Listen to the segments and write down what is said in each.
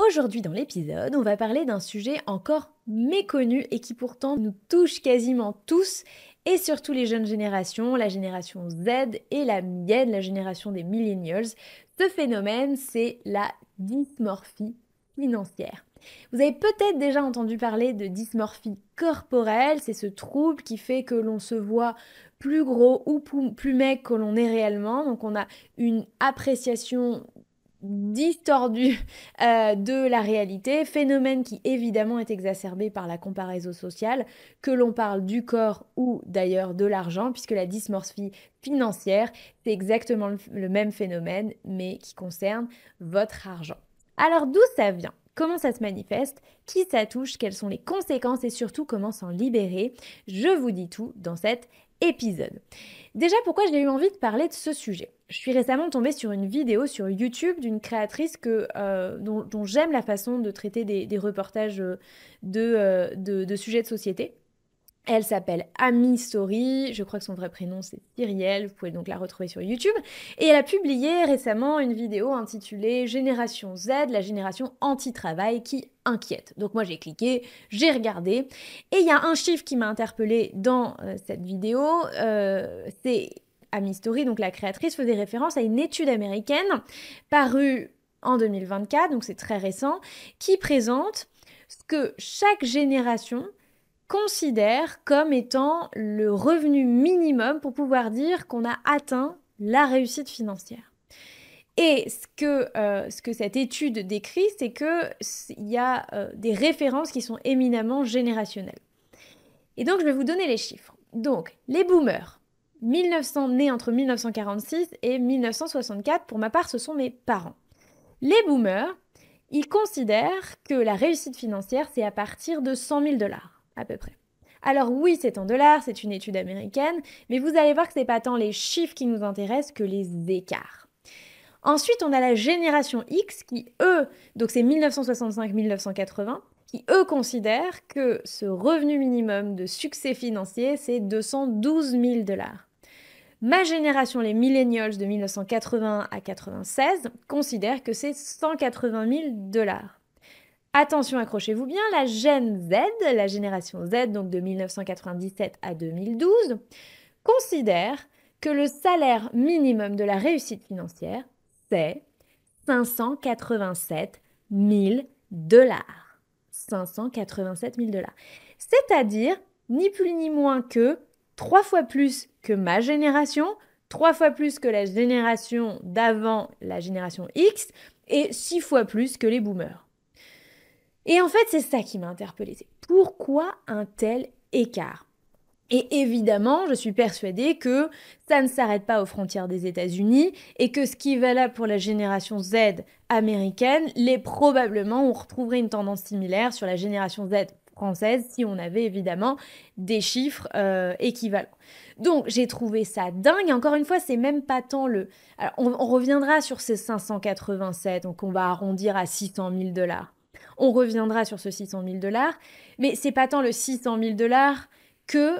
Aujourd'hui dans l'épisode, on va parler d'un sujet encore méconnu et qui pourtant nous touche quasiment tous et surtout les jeunes générations, la génération Z et la mienne, la génération des millennials. Ce phénomène, c'est la dysmorphie financière. Vous avez peut-être déjà entendu parler de dysmorphie corporelle, c'est ce trouble qui fait que l'on se voit plus gros ou plus maigre que l'on est réellement, donc on a une appréciation distordue de la réalité, phénomène qui évidemment est exacerbé par la comparaison sociale, que l'on parle du corps ou d'ailleurs de l'argent, puisque la dysmorphie financière, c'est exactement le même phénomène, mais qui concerne votre argent. Alors d'où ça vient ? Comment ça se manifeste? Qui ça touche? Quelles sont les conséquences? Et surtout, comment s'en libérer? Je vous dis tout dans cet épisode. Déjà, pourquoi j'ai eu envie de parler de ce sujet? Je suis récemment tombée sur une vidéo sur YouTube d'une créatrice dont j'aime la façon de traiter des reportages de sujets de société. Elle s'appelle Amy Story, je crois que son vrai prénom c'est Cyrielle, vous pouvez donc la retrouver sur YouTube. Et elle a publié récemment une vidéo intitulée Génération Z, la génération anti-travail qui inquiète. Donc moi j'ai cliqué, j'ai regardé, et il y a un chiffre qui m'a interpellée dans cette vidéo, c'est Amy Story, donc la créatrice, faisait référence à une étude américaine parue en 2024, donc c'est très récent, qui présente ce que chaque génération considère comme étant le revenu minimum pour pouvoir dire qu'on a atteint la réussite financière. Et ce que cette étude décrit, c'est qu'il y a des références qui sont éminemment générationnelles. Et donc, je vais vous donner les chiffres. Donc, les boomers, nés entre 1946 et 1964, pour ma part, ce sont mes parents. Les boomers, ils considèrent que la réussite financière, c'est à partir de 100 000 $, à peu près. Alors oui, c'est en dollars, c'est une étude américaine, mais vous allez voir que ce n'est pas tant les chiffres qui nous intéressent que les écarts. Ensuite, on a la génération X qui, eux, donc c'est 1965-1980, qui, eux, considèrent que ce revenu minimum de succès financier, c'est 212 000 $. Ma génération, les millennials de 1980 à 96, considèrent que c'est 180 000 $. Attention, accrochez-vous bien, la Gen Z, la génération Z, donc de 1997 à 2012, considère que le salaire minimum de la réussite financière, c'est 587 000 $. 587 000 $. C'est-à-dire, ni plus ni moins que 3 fois plus que ma génération, 3 fois plus que la génération d'avant, la génération X, et 6 fois plus que les boomers. Et en fait, c'est ça qui m'a interpellée. C'est pourquoi un tel écart? Et évidemment, je suis persuadée que ça ne s'arrête pas aux frontières des États-Unis et que ce qui est valable pour la génération Z américaine, probablement, on retrouverait une tendance similaire sur la génération Z française si on avait évidemment des chiffres équivalents. Donc, j'ai trouvé ça dingue. Et encore une fois, c'est même pas tant le... Alors, on reviendra sur ces 587, donc on va arrondir à 600 000 $. On reviendra sur ce 600 000 $, mais c'est pas tant le 600 000 $ que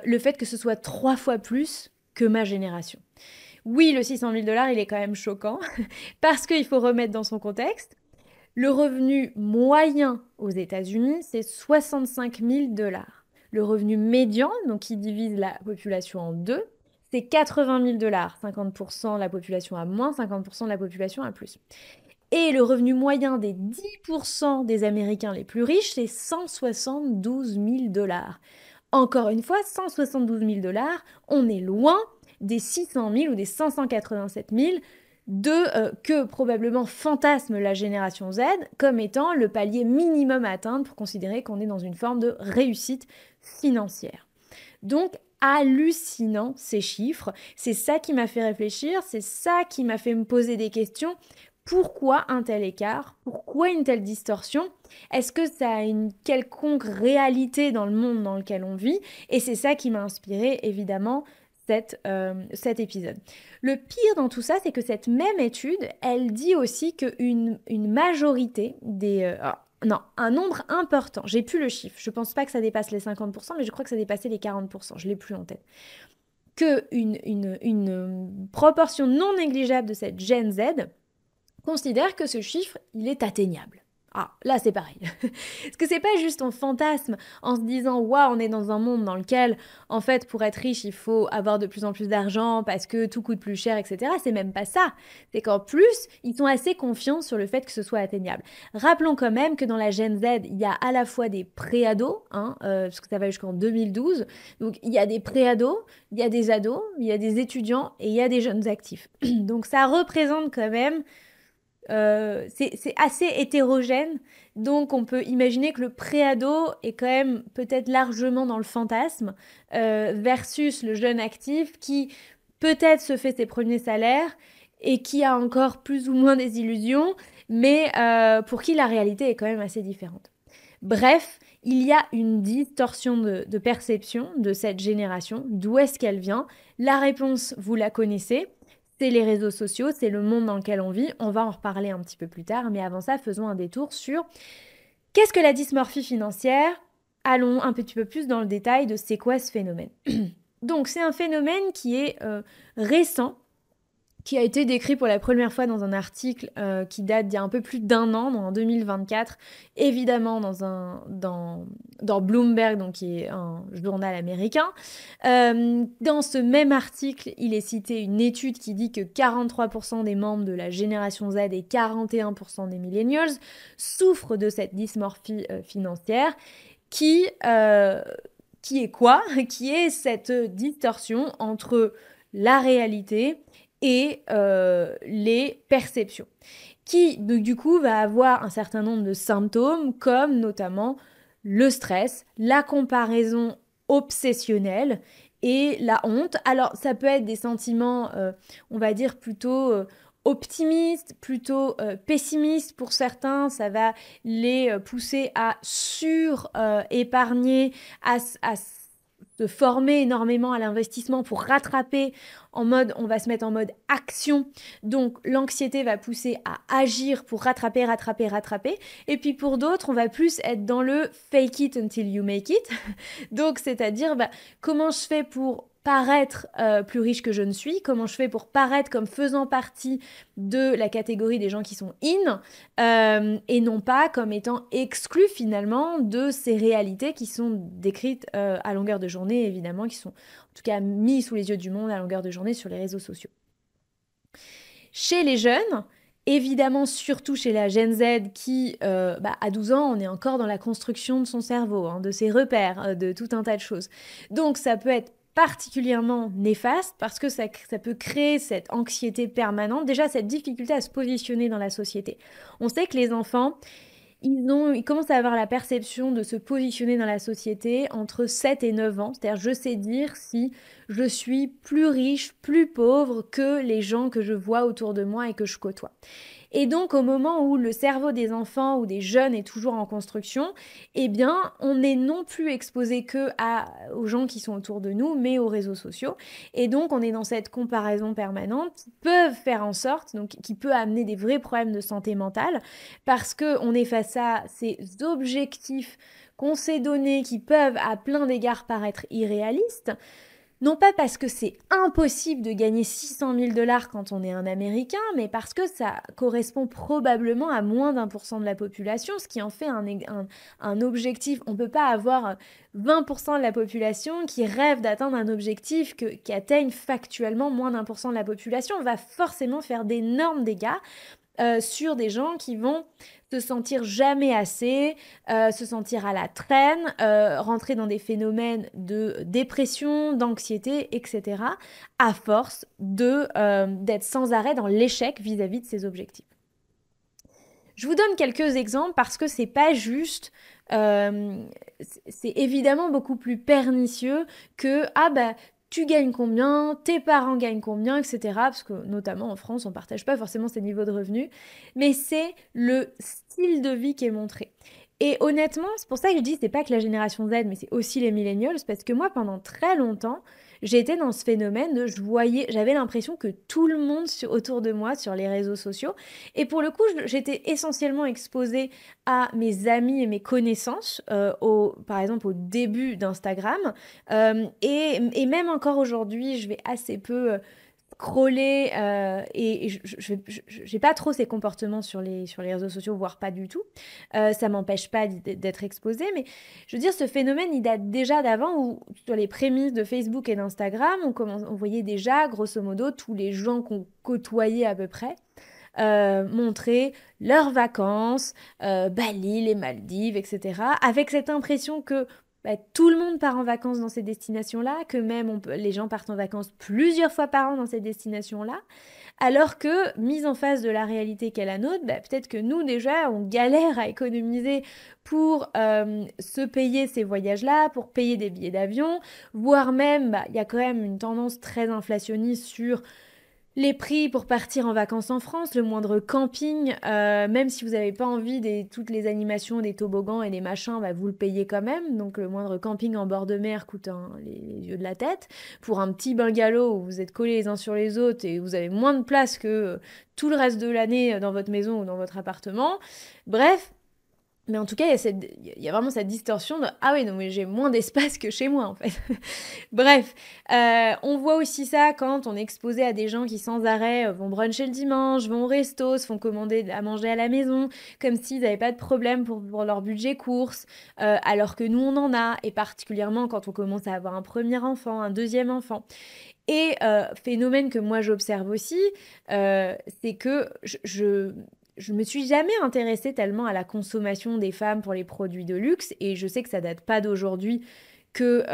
le fait que ce soit 3 fois plus que ma génération. Oui, le 600 000 $, il est quand même choquant, parce qu'il faut remettre dans son contexte. Le revenu moyen aux États-Unis, c'est 65 000 $. Le revenu médian, donc qui divise la population en deux, c'est 80 000 $. 50% de la population a moins, 50% de la population a plus. Et le revenu moyen des 10% des Américains les plus riches, c'est 172 000 $. Encore une fois, 172 000 $, on est loin des 600 000 ou des 587 000 que probablement fantasme la génération Z comme étant le palier minimum à atteindre pour considérer qu'on est dans une forme de réussite financière. Donc, hallucinant ces chiffres, c'est ça qui m'a fait réfléchir, c'est ça qui m'a fait me poser des questions. Pourquoi un tel écart? Pourquoi une telle distorsion? Est-ce que ça a une quelconque réalité dans le monde dans lequel on vit? Et c'est ça qui m'a inspiré, évidemment, cet épisode. Le pire dans tout ça, c'est que cette même étude, elle dit aussi qu'une majorité des... non, un nombre important, j'ai plus le chiffre, je pense pas que ça dépasse les 50%, mais je crois que ça dépassait les 40%, je l'ai plus en tête. Une proportion non négligeable de cette Gen Z considère que ce chiffre, il est atteignable. Ah, là, c'est pareil. Parce que c'est pas juste on fantasme en se disant waouh, on est dans un monde dans lequel, en fait, pour être riche, il faut avoir de plus en plus d'argent parce que tout coûte plus cher, etc. C'est même pas ça. C'est qu'en plus, ils sont assez confiants sur le fait que ce soit atteignable. Rappelons quand même que dans la Gen Z, il y a à la fois des préados, hein, parce que ça va jusqu'en 2012. Donc, il y a des préados, il y a des ados, il y a des étudiants et il y a des jeunes actifs. Donc, ça représente quand même c'est assez hétérogène, donc on peut imaginer que le préado est quand même peut-être largement dans le fantasme, versus le jeune actif qui peut-être se fait ses premiers salaires et qui a encore plus ou moins des illusions, mais pour qui la réalité est quand même assez différente. Bref, il y a une distorsion de perception de cette génération. D'où est-ce qu'elle vient? La réponse, vous la connaissez. C'est les réseaux sociaux, c'est le monde dans lequel on vit. On va en reparler un petit peu plus tard, mais avant ça, faisons un détour sur qu'est-ce que la dysmorphie financière. Allons un petit peu plus dans le détail de c'est quoi ce phénomène. Donc, c'est un phénomène qui est récent, qui a été décrit pour la première fois dans un article qui date d'il y a un peu plus d'un an, en 2024, évidemment dans Bloomberg, donc qui est un journal américain. Dans ce même article, il est cité une étude qui dit que 43% des membres de la génération Z et 41% des millennials souffrent de cette dysmorphie financière qui est quoi? Qui est cette distorsion entre la réalité et les perceptions, qui du coup va avoir un certain nombre de symptômes comme notamment le stress, la comparaison obsessionnelle et la honte. Alors ça peut être des sentiments, on va dire plutôt optimistes, plutôt pessimistes pour certains, ça va les pousser à sur-épargner, à se former énormément à l'investissement pour rattraper en mode, on va se mettre en mode action. Donc l'anxiété va pousser à agir pour rattraper. Et puis pour d'autres, on va plus être dans le fake it until you make it. Donc c'est-à-dire comment je fais pour paraître plus riche que je ne suis, comment je fais pour paraître comme faisant partie de la catégorie des gens qui sont et non pas comme étant exclus finalement de ces réalités qui sont décrites à longueur de journée, évidemment, qui sont en tout cas mis sous les yeux du monde à longueur de journée sur les réseaux sociaux. Chez les jeunes, évidemment, surtout chez la Gen Z qui, à 12 ans, on est encore dans la construction de son cerveau, hein, de ses repères, de tout un tas de choses. Donc ça peut être particulièrement néfaste parce que ça peut créer cette anxiété permanente, déjà cette difficulté à se positionner dans la société. On sait que les enfants, ils commencent à avoir la perception de se positionner dans la société entre 7 et 9 ans. C'est-à-dire, je sais dire si je suis plus riche, plus pauvre que les gens que je vois autour de moi et que je côtoie. Et donc, au moment où le cerveau des enfants ou des jeunes est toujours en construction, eh bien, on n'est non plus exposé aux gens qui sont autour de nous, mais aux réseaux sociaux. Et donc, on est dans cette comparaison permanente qui peuvent faire en sorte, donc qui peut amener des vrais problèmes de santé mentale, parce qu'on est face à ces objectifs qu'on s'est donnés qui peuvent à plein d'égards paraître irréalistes. Non pas parce que c'est impossible de gagner 600 000 $ quand on est un Américain, mais parce que ça correspond probablement à moins d'1% de la population, ce qui en fait un objectif. On ne peut pas avoir 20% de la population qui rêve d'atteindre un objectif qui atteigne factuellement moins d'1% de la population. On va forcément faire d'énormes dégâts sur des gens qui vont se sentir jamais assez, se sentir à la traîne, rentrer dans des phénomènes de dépression, d'anxiété, etc., à force d'être sans arrêt dans l'échec vis-à-vis de ces objectifs. Je vous donne quelques exemples parce que c'est pas juste, c'est évidemment beaucoup plus pernicieux que tu gagnes combien, tes parents gagnent combien, etc. Parce que notamment en France, on ne partage pas forcément ces niveaux de revenus, mais c'est le style de vie qui est montré. Et honnêtement, c'est pour ça que je dis c'est pas que la génération Z, mais c'est aussi les millennials, parce que moi, pendant très longtemps, j'étais dans ce phénomène de j'avais l'impression que tout le monde autour de moi, sur les réseaux sociaux, et pour le coup, j'étais essentiellement exposée à mes amis et mes connaissances, par exemple au début d'Instagram, et même encore aujourd'hui, je vais assez peu scroller et je j'ai pas trop ces comportements sur les réseaux sociaux, voire pas du tout. Ça m'empêche pas d'être exposée, mais je veux dire, ce phénomène, il date déjà d'avant où, sur les prémices de Facebook et d'Instagram, on voyait déjà, grosso modo, tous les gens qu'on côtoyait à peu près montrer leurs vacances, Bali, les Maldives, etc. Avec cette impression que tout le monde part en vacances dans ces destinations-là, que même les gens partent en vacances plusieurs fois par an dans ces destinations-là, alors que, mise en face de la réalité qu'est la nôtre, peut-être que nous déjà, on galère à économiser pour se payer ces voyages-là, pour payer des billets d'avion, voire même, il y a quand même une tendance très inflationniste sur les prix pour partir en vacances en France, le moindre camping, même si vous n'avez pas envie de toutes les animations, des toboggans et des machins, vous le payez quand même. Donc le moindre camping en bord de mer coûte les yeux de la tête. Pour un petit bungalow où vous êtes collés les uns sur les autres et vous avez moins de place que tout le reste de l'année dans votre maison ou dans votre appartement. Bref. Mais en tout cas, il y a vraiment cette distorsion de « Ah oui, non mais j'ai moins d'espace que chez moi en fait ». Bref, on voit aussi ça quand on est exposé à des gens qui sans arrêt vont bruncher le dimanche, vont au resto, se font commander à manger à la maison, comme s'ils n'avaient pas de problème pour leur budget course, alors que nous on en a, et particulièrement quand on commence à avoir un premier enfant, un deuxième enfant. Et phénomène que moi j'observe aussi, c'est que je me suis jamais intéressée tellement à la consommation des femmes pour les produits de luxe, et je sais que ça date pas d'aujourd'hui que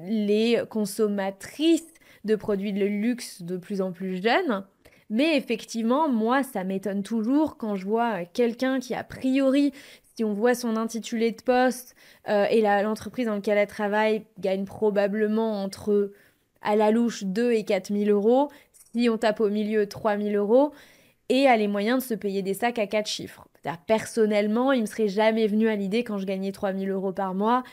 les consommatrices de produits de luxe de plus en plus jeunes. Mais effectivement, moi, ça m'étonne toujours quand je vois quelqu'un qui, a priori, si on voit son intitulé de poste et l'entreprise dans laquelle elle travaille, gagne probablement entre, à la louche, 2 et 4 000 euros. Si on tape au milieu, 3 000 euros. Et a les moyens de se payer des sacs à 4 chiffres. Personnellement, il me serait jamais venu à l'idée, quand je gagnais 3 000 euros par mois,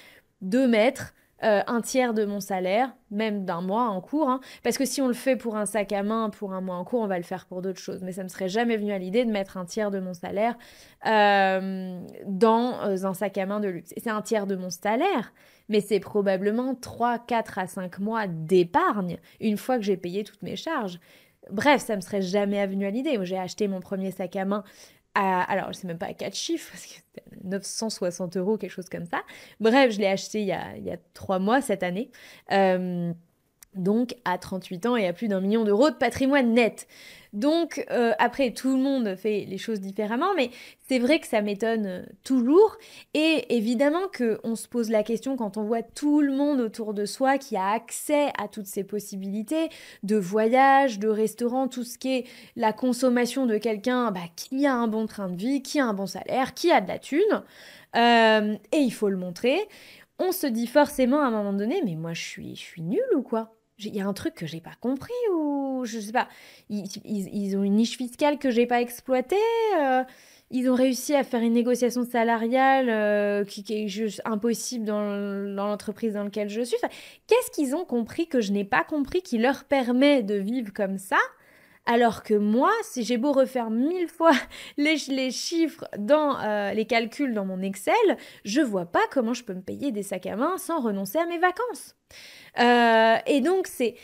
de mettre un tiers de mon salaire, même d'un mois en cours, hein, parce que si on le fait pour un sac à main, pour un mois en cours, on va le faire pour d'autres choses. Mais ça me serait jamais venu à l'idée de mettre un tiers de mon salaire dans un sac à main de luxe. Et c'est un tiers de mon salaire, mais c'est probablement 3, 4 à 5 mois d'épargne une fois que j'ai payé toutes mes charges. Bref, ça me serait jamais venu à l'idée. J'ai acheté mon premier sac à main alors, je sais même pas à 4 chiffres, parce que c'était 960 euros, quelque chose comme ça. Bref, je l'ai acheté il y a 3 mois cette année. Donc à 38 ans et à plus d'1 million d'euros de patrimoine net. Donc après, tout le monde fait les choses différemment, mais c'est vrai que ça m'étonne toujours. Et évidemment qu'on se pose la question quand on voit tout le monde autour de soi qui a accès à toutes ces possibilités de voyage, de restaurant, tout ce qui est la consommation de quelqu'un qui a un bon train de vie, qui a un bon salaire, qui a de la thune. Et il faut le montrer. On se dit forcément à un moment donné, mais moi je suis nulle ou quoi? Il y a un truc que j'ai pas compris, ou je sais pas. Ils ont une niche fiscale que j'ai pas exploitée. Ils ont réussi à faire une négociation salariale qui est juste impossible dans l'entreprise dans laquelle je suis. Enfin, qu'est-ce qu'ils ont compris que je n'ai pas compris qui leur permet de vivre comme ça? Alors que moi, si j'ai beau refaire 1000 fois les chiffres dans les calculs dans mon Excel, je vois pas comment je peux me payer des sacs à main sans renoncer à mes vacances. Et donc, c'est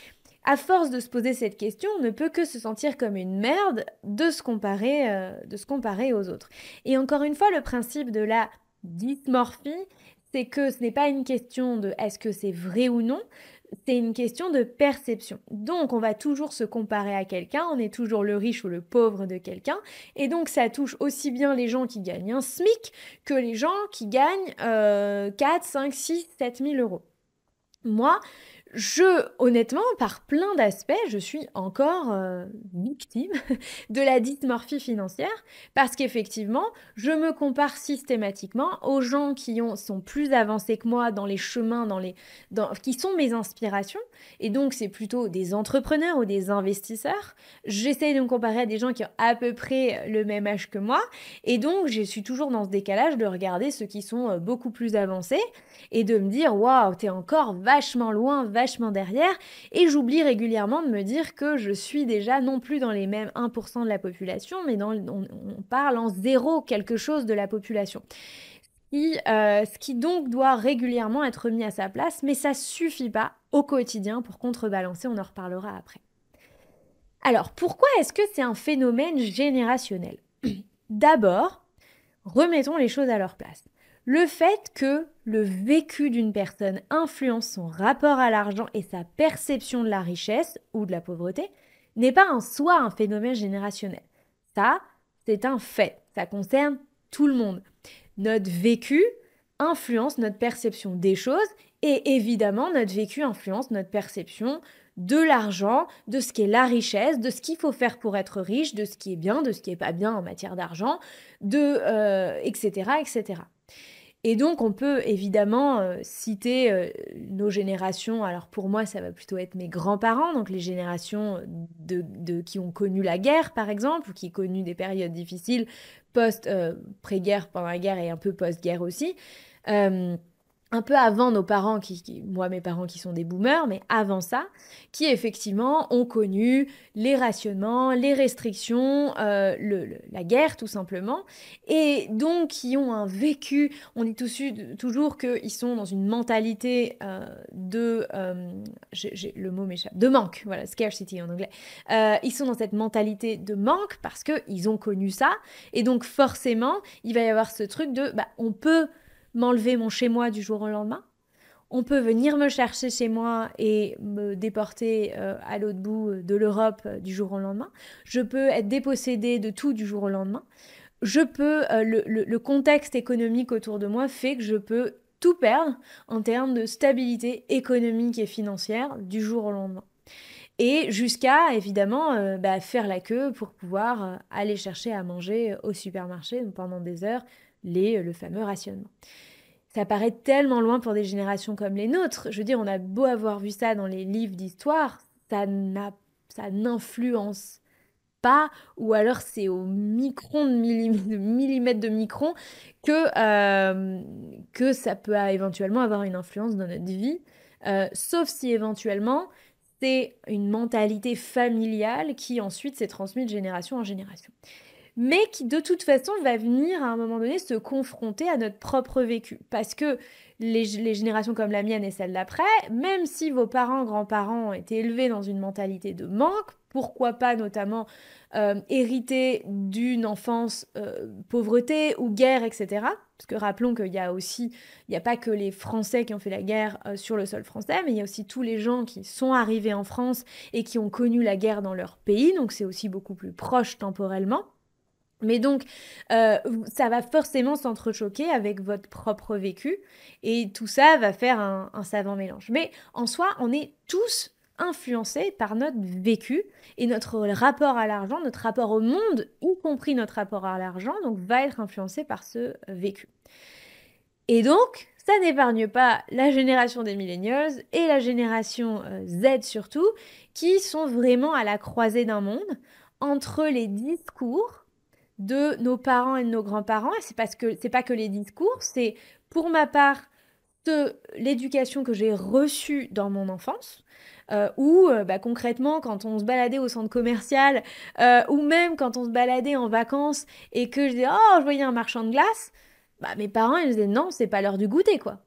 à force de se poser cette question, on ne peut que se sentir comme une merde de se comparer aux autres. Et encore une fois, le principe de la dysmorphie, c'est que ce n'est pas une question de est-ce que c'est vrai ou non, c'est une question de perception. Donc, on va toujours se comparer à quelqu'un, on est toujours le riche ou le pauvre de quelqu'un, et donc ça touche aussi bien les gens qui gagnent un SMIC que les gens qui gagnent 4, 5, 6, 7 000 euros. Moi, honnêtement, par plein d'aspects, je suis encore victime de la dysmorphie financière parce qu'effectivement, je me compare systématiquement aux gens qui sont plus avancés que moi dans les chemins, qui sont mes inspirations. Et donc, c'est plutôt des entrepreneurs ou des investisseurs. J'essaye de me comparer à des gens qui ont à peu près le même âge que moi. Et donc, je suis toujours dans ce décalage de regarder ceux qui sont beaucoup plus avancés et de me dire « Waouh, t'es encore vachement loin, vachement derrière ». Et j'oublie régulièrement de me dire que je suis déjà non plus dans les mêmes 1% de la population, mais on parle en zéro quelque chose de la population. Ce qui donc doit régulièrement être mis à sa place, mais ça suffit pas au quotidien pour contrebalancer, on en reparlera après. Alors, pourquoi est-ce que c'est un phénomène générationnel? D'abord, remettons les choses à leur place. Le fait que le vécu d'une personne influence son rapport à l'argent et sa perception de la richesse ou de la pauvreté n'est pas en soi un phénomène générationnel. Ça, c'est un fait. Ça concerne tout le monde. Notre vécu influence notre perception des choses et évidemment, notre vécu influence notre perception de l'argent, de ce qu'est la richesse, de ce qu'il faut faire pour être riche, de ce qui est bien, de ce qui n'est pas bien en matière d'argent, etc., etc. Et donc, on peut évidemment citer nos générations. Alors, pour moi, ça va plutôt être mes grands-parents, donc les générations qui ont connu la guerre, par exemple, ou qui ont connu des périodes difficiles pré-guerre, pendant la guerre et un peu post-guerre aussi. Euh, un peu avant nos parents, moi mes parents qui sont des boomers, mais avant ça, qui effectivement ont connu les rationnements, les restrictions, la guerre tout simplement, et donc qui ont un vécu, on dit toujours qu'ils sont dans une mentalité le mot m'échappe, de manque, voilà, scarcity en anglais. Ils sont dans cette mentalité de manque parce qu'ils ont connu ça, et donc forcément, il va y avoir ce truc de, on peut m'enlever mon chez-moi du jour au lendemain. On peut venir me chercher chez moi et me déporter à l'autre bout de l'Europe du jour au lendemain. Je peux être dépossédée de tout du jour au lendemain. Le contexte économique autour de moi fait que je peux tout perdre en termes de stabilité économique et financière du jour au lendemain. Et jusqu'à, évidemment, faire la queue pour pouvoir aller chercher à manger au supermarché pendant des heures, le fameux rationnement. Ça paraît tellement loin pour des générations comme les nôtres. Je veux dire, on a beau avoir vu ça dans les livres d'histoire, ça n'influence pas, ou alors c'est au micron de millimètre de micron que ça peut éventuellement avoir une influence dans notre vie, sauf si éventuellement c'est une mentalité familiale qui ensuite s'est transmise de génération en génération, mais qui de toute façon va venir à un moment donné se confronter à notre propre vécu. Parce que les générations comme la mienne et celle d'après, même si vos parents, grands-parents ont été élevés dans une mentalité de manque, pourquoi pas notamment hériter d'une enfance pauvreté ou guerre, etc. Parce que rappelons qu'il y a aussi, il n'y a pas que les Français qui ont fait la guerre sur le sol français, mais il y a aussi tous les gens qui sont arrivés en France et qui ont connu la guerre dans leur pays, donc c'est aussi beaucoup plus proche temporellement. Mais donc, ça va forcément s'entrechoquer avec votre propre vécu et tout ça va faire un savant mélange. Mais en soi, on est tous influencés par notre vécu et notre rapport à l'argent, notre rapport au monde, y compris notre rapport à l'argent, donc va être influencé par ce vécu. Et donc, ça n'épargne pas la génération des millennials et la génération Z surtout, qui sont vraiment à la croisée d'un monde entre les discours de nos parents et de nos grands-parents. Et c'est pas que les discours, c'est pour ma part de l'éducation que j'ai reçue dans mon enfance. Où concrètement, quand on se baladait au centre commercial ou même quand on se baladait en vacances et que je disais oh je voyais un marchand de glace, mes parents ils disaient non c'est pas l'heure du goûter quoi.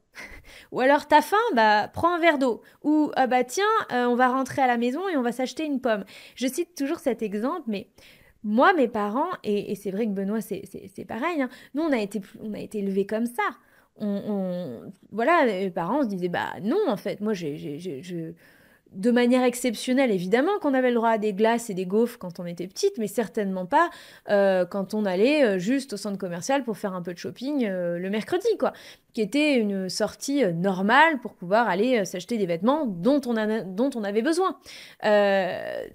Ou alors t'as faim, prends un verre d'eau. Ou tiens on va rentrer à la maison et on va s'acheter une pomme. Je cite toujours cet exemple, mais moi, mes parents, et c'est vrai que Benoît, c'est pareil, hein, nous, on a été élevés comme ça. Voilà, les parents se disaient, non, en fait, moi, de manière exceptionnelle, évidemment qu'on avait le droit à des glaces et des gaufres quand on était petite, mais certainement pas quand on allait juste au centre commercial pour faire un peu de shopping le mercredi, quoi. Qui était une sortie normale pour pouvoir aller s'acheter des vêtements dont on avait besoin.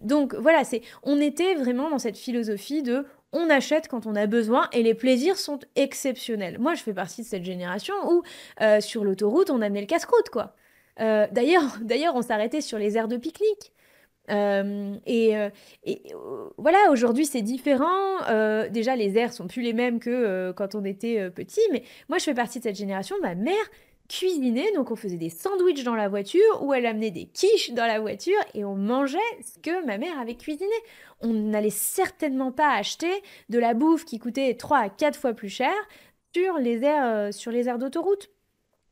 Donc voilà, on était vraiment dans cette philosophie de on achète quand on a besoin et les plaisirs sont exceptionnels. Moi, je fais partie de cette génération où sur l'autoroute, on amenait le casse-croûte, quoi. D'ailleurs, on s'arrêtait sur les aires de pique-nique. Voilà, aujourd'hui c'est différent. Déjà, les aires sont plus les mêmes que quand on était petit. Mais moi, je fais partie de cette génération. Ma mère cuisinait, donc on faisait des sandwichs dans la voiture ou elle amenait des quiches dans la voiture et on mangeait ce que ma mère avait cuisiné. On n'allait certainement pas acheter de la bouffe qui coûtait 3 à 4 fois plus cher sur les aires d'autoroute.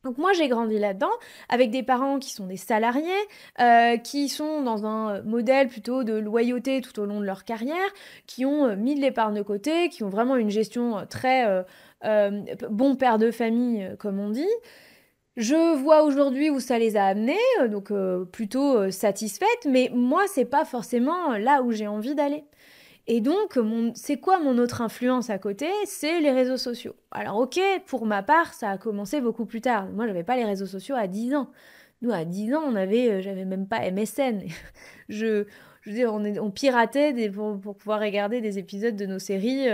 Donc moi, j'ai grandi là-dedans, avec des parents qui sont des salariés, qui sont dans un modèle plutôt de loyauté tout au long de leur carrière, qui ont mis de l'épargne de côté, qui ont vraiment une gestion très bon père de famille, comme on dit. Je vois aujourd'hui où ça les a amenés, donc plutôt satisfaite, mais moi, c'est pas forcément là où j'ai envie d'aller. Et donc, c'est quoi mon autre influence à côté? C'est les réseaux sociaux. Alors ok, pour ma part, ça a commencé beaucoup plus tard. Moi, j'avais pas les réseaux sociaux à 10 ans. Nous, à 10 ans, j'avais même pas MSN. Je, je veux dire, on piratait pour pouvoir regarder des épisodes de nos séries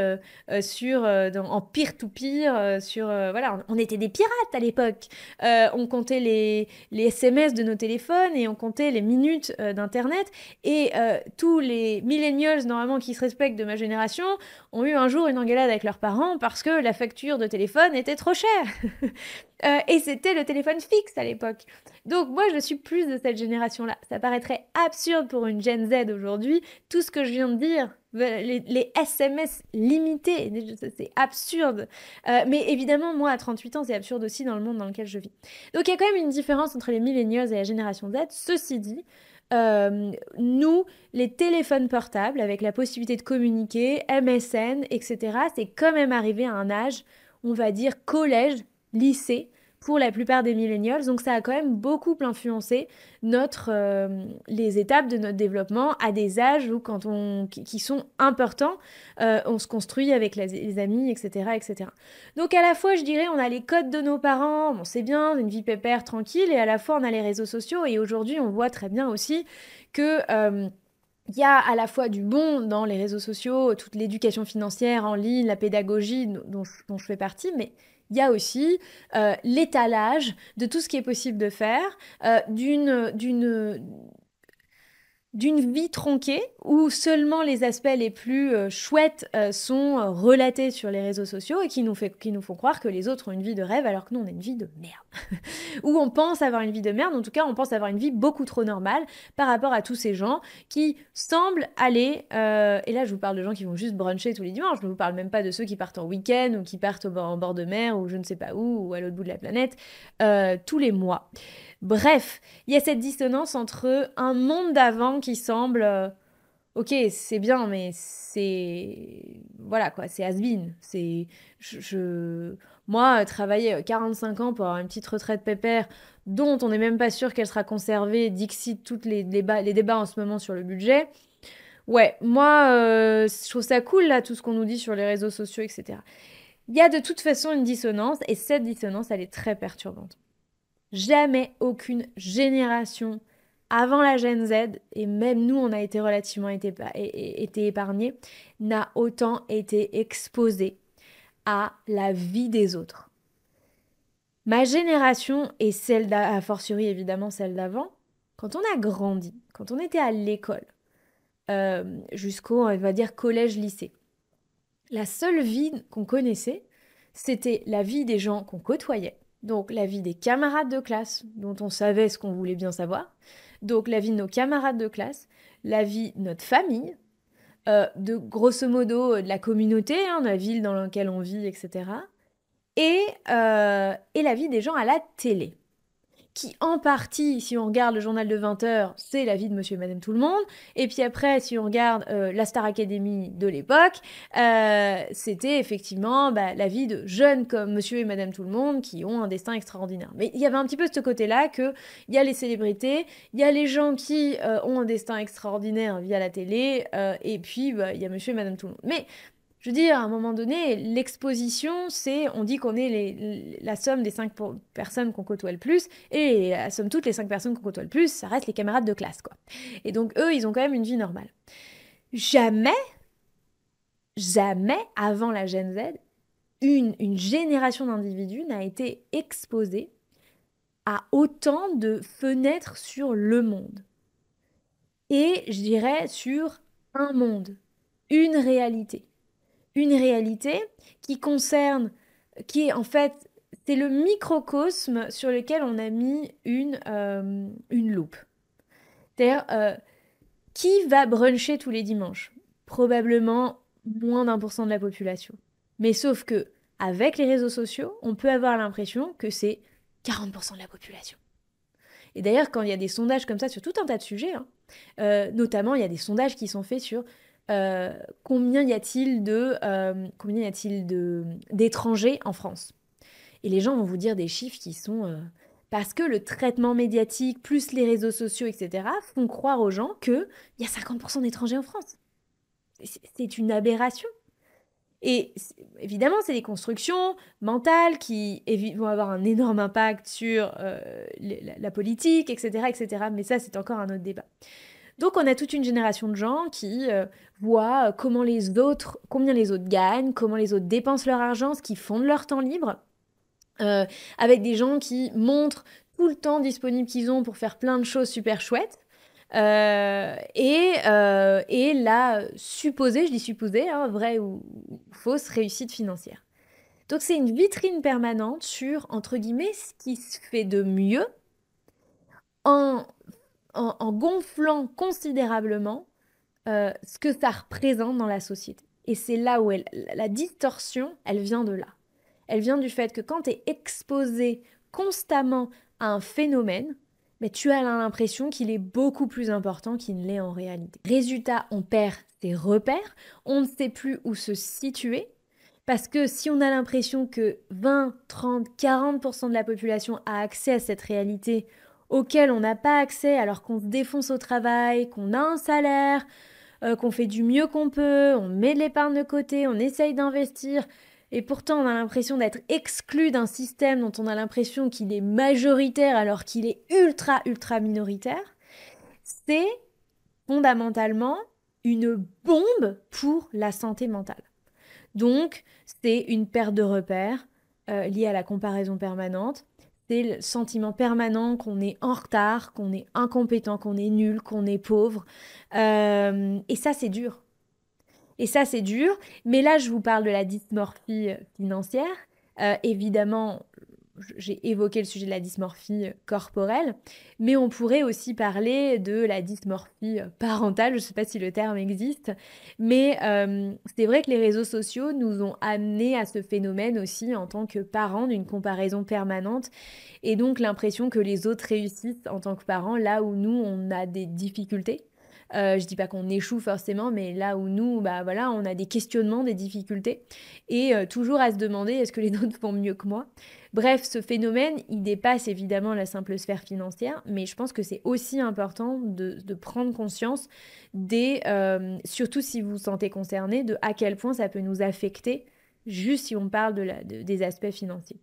en peer-to-peer. Voilà, on était des pirates à l'époque. On comptait les SMS de nos téléphones et on comptait les minutes d'Internet. Et tous les millennials, normalement, qui se respectent de ma génération, ont eu un jour une engueulade avec leurs parents parce que la facture de téléphone était trop chère. Et c'était le téléphone fixe à l'époque. Donc moi, je suis plus de cette génération-là. Ça paraîtrait absurde pour une Gen Z aujourd'hui. Tout ce que je viens de dire, les SMS limités, c'est absurde. Mais évidemment, moi, à 38 ans, c'est absurde aussi dans le monde dans lequel je vis. Donc il y a quand même une différence entre les millennials et la génération Z. Ceci dit, nous, les téléphones portables, avec la possibilité de communiquer, MSN, etc., c'est quand même arrivé à un âge, on va dire collège, lycée, pour la plupart des millennials. Donc ça a quand même beaucoup influencé les étapes de notre développement à des âges qui sont importants. On se construit avec les amis, etc., etc. Donc à la fois, je dirais, on a les codes de nos parents, bon, c'est bien, une vie pépère, tranquille, et à la fois, on a les réseaux sociaux. Et aujourd'hui, on voit très bien aussi que... il y a à la fois du bon dans les réseaux sociaux, toute l'éducation financière en ligne, la pédagogie dont je fais partie, mais il y a aussi l'étalage de tout ce qui est possible de faire, d'une vie tronquée où seulement les aspects les plus chouettes sont relatés sur les réseaux sociaux et qui nous font croire que les autres ont une vie de rêve alors que nous on a une vie de merde. Ou on pense avoir une vie de merde, en tout cas on pense avoir une vie beaucoup trop normale par rapport à tous ces gens qui semblent aller, et là je vous parle de gens qui vont juste bruncher tous les dimanches, je ne vous parle même pas de ceux qui partent en week-end ou qui partent en bord de mer ou je ne sais pas où ou à l'autre bout de la planète, tous les mois. Bref, il y a cette dissonance entre un monde d'avant qui semble ok, c'est bien, mais c'est voilà quoi, c'est has-been. Moi, travailler 45 ans pour avoir une petite retraite pépère dont on n'est même pas sûr qu'elle sera conservée, dixit toutes les débats en ce moment sur le budget. Ouais, moi, je trouve ça cool là, tout ce qu'on nous dit sur les réseaux sociaux, etc. Il y a de toute façon une dissonance et cette dissonance, elle est très perturbante. Jamais aucune génération avant la Gen Z, et même nous on a été relativement été épargnés, n'a autant été exposée à la vie des autres. Ma génération et a fortiori évidemment celle d'avant, quand on a grandi, quand on était à l'école, jusqu'au, on va dire, collège-lycée, la seule vie qu'on connaissait, c'était la vie des gens qu'on côtoyait. Donc la vie des camarades de classe, dont on savait ce qu'on voulait bien savoir. Donc la vie de nos camarades de classe, la vie de notre famille, de grosso modo de la communauté, de la ville dans laquelle on vit, etc. Et la vie des gens à la télé qui en partie, si on regarde le journal de 20 heures, c'est la vie de Monsieur et Madame Tout-le-Monde. Et puis après, si on regarde la Star Academy de l'époque, c'était effectivement la vie de jeunes comme Monsieur et Madame Tout-le-Monde qui ont un destin extraordinaire. Mais il y avait un petit peu ce côté-là que il y a les célébrités, il y a les gens qui ont un destin extraordinaire via la télé, et puis il y a Monsieur et Madame Tout-le-Monde. Mais je veux dire, à un moment donné, l'exposition, on dit qu'on est la somme des 5 personnes qu'on côtoie le plus, et la somme toute, les 5 personnes qu'on côtoie le plus, ça reste les camarades de classe, quoi. Et donc, eux, ils ont quand même une vie normale. Jamais, jamais, avant la Gen Z, une génération d'individus n'a été exposée à autant de fenêtres sur le monde. Et, je dirais, sur un monde, une réalité. Une réalité qui est en fait, c'est le microcosme sur lequel on a mis une loupe. C'est-à-dire, qui va bruncher tous les dimanches? Probablement moins d'1% de la population. Mais sauf que, avec les réseaux sociaux, on peut avoir l'impression que c'est 40% de la population. Et d'ailleurs, quand il y a des sondages comme ça sur tout un tas de sujets, hein, notamment il y a des sondages qui sont faits sur combien y a-t-il d'étrangers en France. Et les gens vont vous dire des chiffres qui sont... parce que le traitement médiatique, plus les réseaux sociaux, etc., font croire aux gens qu'il y a 50% d'étrangers en France. C'est une aberration. Et évidemment, c'est des constructions mentales qui vont avoir un énorme impact sur la politique, etc., etc. Mais ça, c'est encore un autre débat. Donc, on a toute une génération de gens qui voient combien les autres gagnent, comment les autres dépensent leur argent, ce qu'ils font de leur temps libre, avec des gens qui montrent tout le temps disponible qu'ils ont pour faire plein de choses super chouettes. Et la supposée, je dis supposée, hein, vraie ou fausse réussite financière. Donc c'est une vitrine permanente sur, entre guillemets, ce qui se fait de mieux en gonflant considérablement ce que ça représente dans la société. Et c'est là où la distorsion, elle vient de là. Elle vient du fait que quand tu es exposé constamment à un phénomène, mais tu as l'impression qu'il est beaucoup plus important qu'il ne l'est en réalité. Résultat, on perd ses repères, on ne sait plus où se situer, parce que si on a l'impression que 20, 30, 40% de la population a accès à cette réalité auquel on n'a pas accès alors qu'on se défonce au travail, qu'on a un salaire, qu'on fait du mieux qu'on peut, on met de l'épargne de côté, on essaye d'investir, et pourtant on a l'impression d'être exclu d'un système dont on a l'impression qu'il est majoritaire alors qu'il est ultra, ultra minoritaire, c'est fondamentalement une bombe pour la santé mentale. Donc, c'est une perte de repères liée à la comparaison permanente. C'est le sentiment permanent qu'on est en retard, qu'on est incompétent, qu'on est nul, qu'on est pauvre. Et ça, c'est dur. Mais là, je vous parle de la dysmorphie financière. Évidemment, j'ai évoqué le sujet de la dysmorphie corporelle, mais on pourrait aussi parler de la dysmorphie parentale, je ne sais pas si le terme existe, mais c'est vrai que les réseaux sociaux nous ont amenés à ce phénomène aussi en tant que parents d'une comparaison permanente, et donc l'impression que les autres réussissent en tant que parents là où nous, on a des difficultés. Je dis pas qu'on échoue forcément, mais là où nous, bah voilà, on a des questionnements, des difficultés, et toujours à se demander est-ce que les autres font mieux que moi. Bref, ce phénomène, il dépasse évidemment la simple sphère financière, mais je pense que c'est aussi important de prendre conscience surtout si vous vous sentez concerné, de à quel point ça peut nous affecter, juste si on parle des aspects financiers.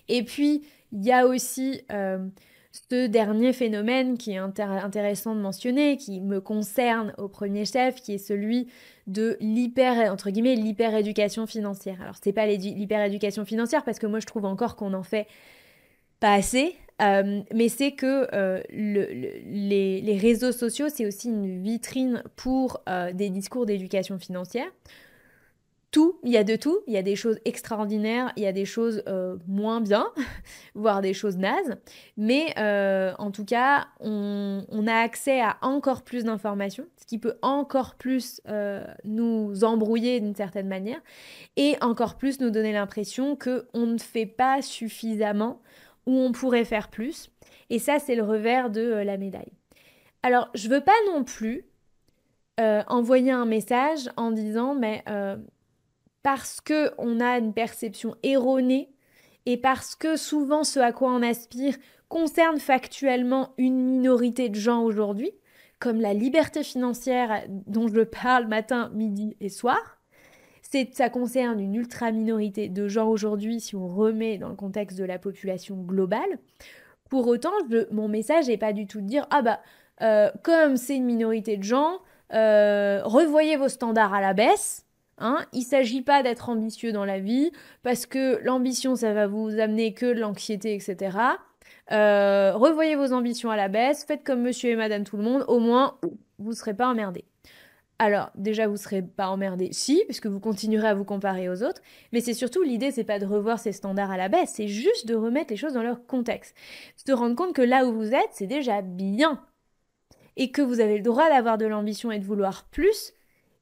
Et puis, il y a aussi ce dernier phénomène qui est intéressant de mentionner, qui me concerne au premier chef, qui est celui de l'hyper-éducation financière. Alors, c'est pas l'hyper-éducation financière parce que moi, je trouve encore qu'on en fait pas assez, mais c'est que les réseaux sociaux, c'est aussi une vitrine pour des discours d'éducation financière. Il y a de tout, il y a des choses extraordinaires, il y a des choses moins bien, voire des choses nazes, mais en tout cas, on a accès à encore plus d'informations, ce qui peut encore plus nous embrouiller d'une certaine manière, et encore plus nous donner l'impression qu'on ne fait pas suffisamment, ou on pourrait faire plus, et ça, c'est le revers de la médaille. Alors, je veux pas non plus envoyer un message en disant, mais... parce qu'on a une perception erronée et parce que souvent ce à quoi on aspire concerne factuellement une minorité de gens aujourd'hui, comme la liberté financière dont je parle matin, midi et soir, ça concerne une ultra-minorité de gens aujourd'hui si on remet dans le contexte de la population globale. Pour autant, mon message n'est pas du tout de dire « Ah bah, comme c'est une minorité de gens, revoyez vos standards à la baisse ». Hein, il ne s'agit pas d'être ambitieux dans la vie, parce que l'ambition, ça va vous amener que de l'anxiété, etc. Revoyez vos ambitions à la baisse, faites comme monsieur et madame tout le monde, au moins, vous ne serez pas emmerdés. Alors, déjà, vous ne serez pas emmerdés, si, puisque vous continuerez à vous comparer aux autres, mais c'est surtout, l'idée, c'est pas de revoir ces standards à la baisse, c'est juste de remettre les choses dans leur contexte. Se rendre compte que là où vous êtes, c'est déjà bien, et que vous avez le droit d'avoir de l'ambition et de vouloir plus,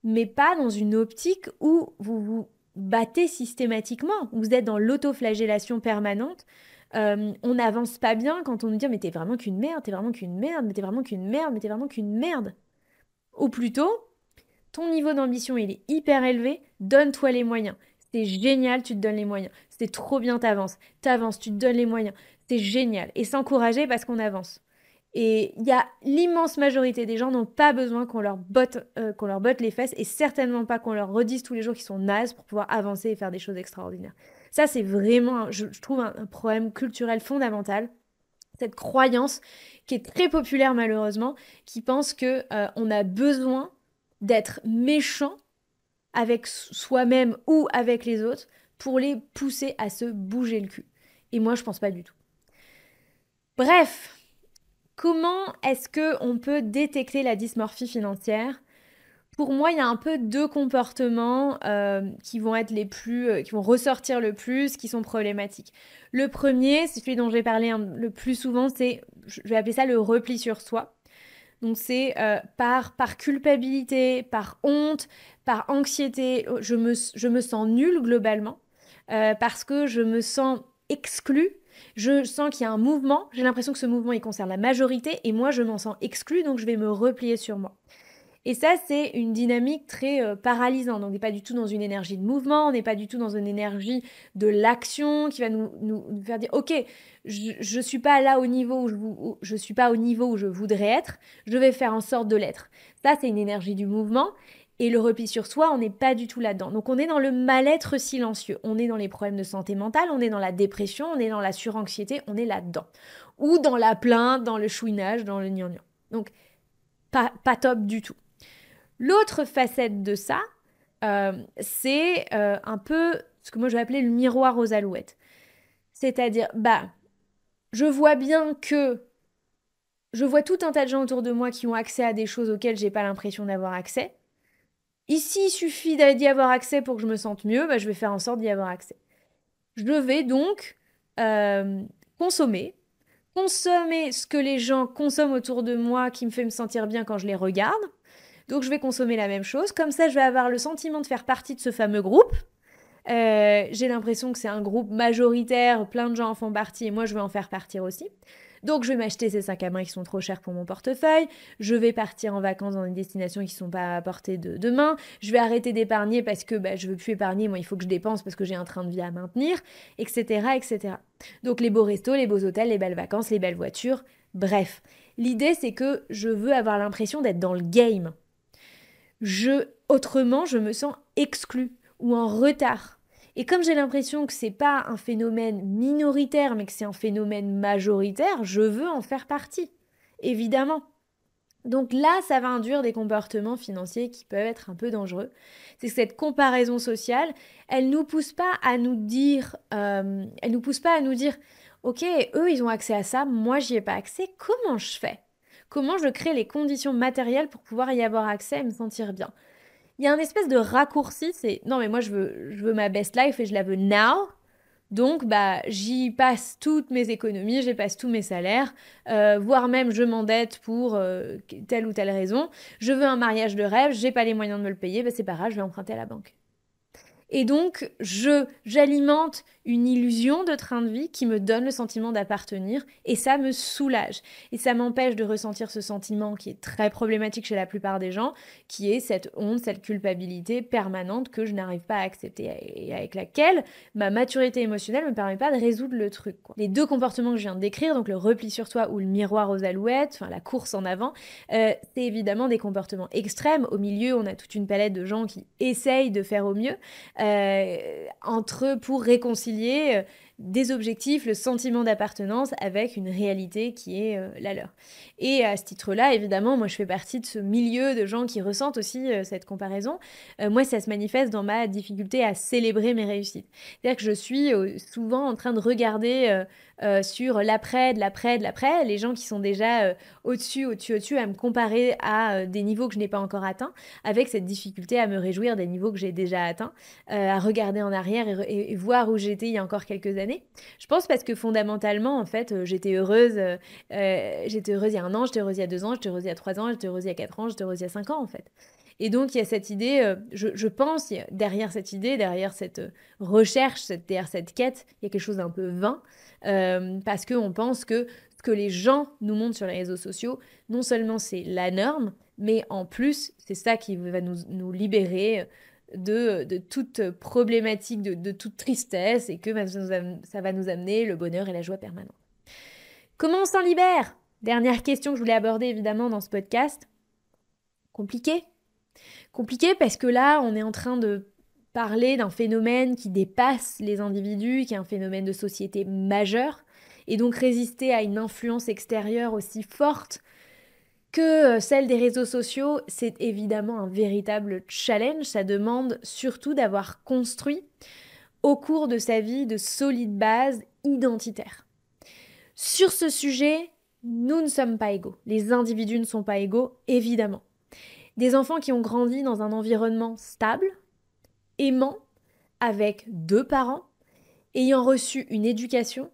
mais pas dans une optique où vous battez systématiquement. Vous êtes dans l'autoflagellation permanente. On n'avance pas bien quand on nous dit « mais t'es vraiment qu'une merde, t'es vraiment qu'une merde, mais t'es vraiment qu'une merde, mais t'es vraiment qu'une merde ». Ou plutôt, ton niveau d'ambition, il est hyper élevé, donne-toi les moyens. C'est génial, tu te donnes les moyens. C'est trop bien, t'avances, tu te donnes les moyens. C'est génial. Et s'encourager parce qu'on avance. Et il y a l'immense majorité des gens n'ont pas besoin qu'on leur botte les fesses et certainement pas qu'on leur redise tous les jours qu'ils sont nazes pour pouvoir avancer et faire des choses extraordinaires. Ça, c'est vraiment, je trouve, un problème culturel fondamental. Cette croyance qui est très populaire malheureusement, qui pense que on a besoin d'être méchant avec soi-même ou avec les autres pour les pousser à se bouger le cul. Et moi, je pense pas du tout. Bref, comment est-ce qu'on peut détecter la dysmorphie financière ? Pour moi, il y a un peu deux comportements qui vont être qui vont ressortir le plus, qui sont problématiques. Le premier, c'est celui dont j'ai parlé le plus souvent, je vais appeler ça le repli sur soi. Donc c'est par culpabilité, par honte, par anxiété, je me sens nulle globalement, parce que je me sens exclue. Je sens qu'il y a un mouvement, j'ai l'impression que ce mouvement il concerne la majorité et moi je m'en sens exclue, donc je vais me replier sur moi. Et ça, c'est une dynamique très paralysante. Donc, on n'est pas du tout dans une énergie de mouvement, on n'est pas du tout dans une énergie de l'action qui va nous faire dire « Ok, je suis pas là au niveau où je suis pas au niveau où je voudrais être, je vais faire en sorte de l'être. » Ça, c'est une énergie du mouvement. Et le repli sur soi, on n'est pas du tout là-dedans. Donc, on est dans le mal-être silencieux. On est dans les problèmes de santé mentale, on est dans la dépression, on est dans la suranxiété, on est là-dedans. Ou dans la plainte, dans le chouinage, dans le gnangnan. Donc, pas top du tout. L'autre facette de ça, c'est un peu ce que moi je vais appeler le miroir aux alouettes. C'est-à-dire, je vois bien que je vois tout un tas de gens autour de moi qui ont accès à des choses auxquelles j'ai pas l'impression d'avoir accès. Ici, il suffit d'y avoir accès pour que je me sente mieux, je vais faire en sorte d'y avoir accès. Je vais donc consommer ce que les gens consomment autour de moi qui me fait me sentir bien quand je les regarde. Donc je vais consommer la même chose. Comme ça, je vais avoir le sentiment de faire partie de ce fameux groupe. J'ai l'impression que c'est un groupe majoritaire, plein de gens en font partie et moi je vais en faire partie aussi. Donc je vais m'acheter ces sacs à main qui sont trop chers pour mon portefeuille. Je vais partir en vacances dans des destinations qui ne sont pas à portée de main. Je vais arrêter d'épargner parce que je ne veux plus épargner. Moi, il faut que je dépense parce que j'ai un train de vie à maintenir, etc., etc. Donc les beaux restos, les beaux hôtels, les belles vacances, les belles voitures. Bref, l'idée c'est que je veux avoir l'impression d'être dans le game. Autrement, je me sens exclue ou en retard. Et comme j'ai l'impression que c'est pas un phénomène minoritaire, mais que c'est un phénomène majoritaire, je veux en faire partie, évidemment. Donc là, ça va induire des comportements financiers qui peuvent être un peu dangereux. C'est que cette comparaison sociale, elle nous pousse pas à nous dire, ok, eux ils ont accès à ça, moi j'y ai pas accès, comment je fais ? Comment je crée les conditions matérielles pour pouvoir y avoir accès et me sentir bien ? Il y a un espèce de raccourci, c'est non mais moi je veux ma best life et je la veux now. Donc j'y passe toutes mes économies, j'y passe tous mes salaires, voire même je m'endette pour telle ou telle raison. Je veux un mariage de rêve, j'ai pas les moyens de me le payer, c'est pas grave, je vais emprunter à la banque. Et donc, j'alimente une illusion de train de vie qui me donne le sentiment d'appartenir et ça me soulage. Et ça m'empêche de ressentir ce sentiment qui est très problématique chez la plupart des gens, qui est cette honte, cette culpabilité permanente que je n'arrive pas à accepter et avec laquelle ma maturité émotionnelle ne me permet pas de résoudre le truc, quoi. Les deux comportements que je viens de décrire, donc le repli sur toi ou le miroir aux alouettes, enfin la course en avant, c'est évidemment des comportements extrêmes. Au milieu, on a toute une palette de gens qui essayent de faire au mieux. Pour réconcilier des objectifs, le sentiment d'appartenance avec une réalité qui est la leur. Et à ce titre-là, évidemment, moi je fais partie de ce milieu de gens qui ressentent aussi cette comparaison. Moi, ça se manifeste dans ma difficulté à célébrer mes réussites. C'est-à-dire que je suis souvent en train de regarder sur l'après, de l'après, de l'après, les gens qui sont déjà au-dessus, à me comparer à des niveaux que je n'ai pas encore atteints, avec cette difficulté à me réjouir des niveaux que j'ai déjà atteints, à regarder en arrière et voir où j'étais il y a encore quelques années. Je pense parce que fondamentalement, en fait, j'étais heureuse il y a 1 an, j'étais heureuse il y a 2 ans, j'étais heureuse il y a 3 ans, j'étais heureuse il y a 4 ans, j'étais heureuse il y a 5 ans, en fait. Et donc, il y a cette idée, je pense, derrière cette idée, derrière cette recherche, derrière cette quête, il y a quelque chose d'un peu vain, parce qu'on pense que ce que les gens nous montrent sur les réseaux sociaux, non seulement c'est la norme, mais en plus, c'est ça qui va nous libérer de toute problématique, de toute tristesse, et que ça va nous amener le bonheur et la joie permanente. Comment on s'en libère? Dernière question que je voulais aborder évidemment dans ce podcast. Compliqué. Compliqué parce que là, on est en train de parler d'un phénomène qui dépasse les individus, qui est un phénomène de société majeur, et donc résister à une influence extérieure aussi forte que celle des réseaux sociaux, c'est évidemment un véritable challenge. Ça demande surtout d'avoir construit au cours de sa vie de solides bases identitaires. Sur ce sujet, nous ne sommes pas égaux. Les individus ne sont pas égaux, évidemment. Des enfants qui ont grandi dans un environnement stable, aimant, avec 2 parents, ayant reçu une éducation,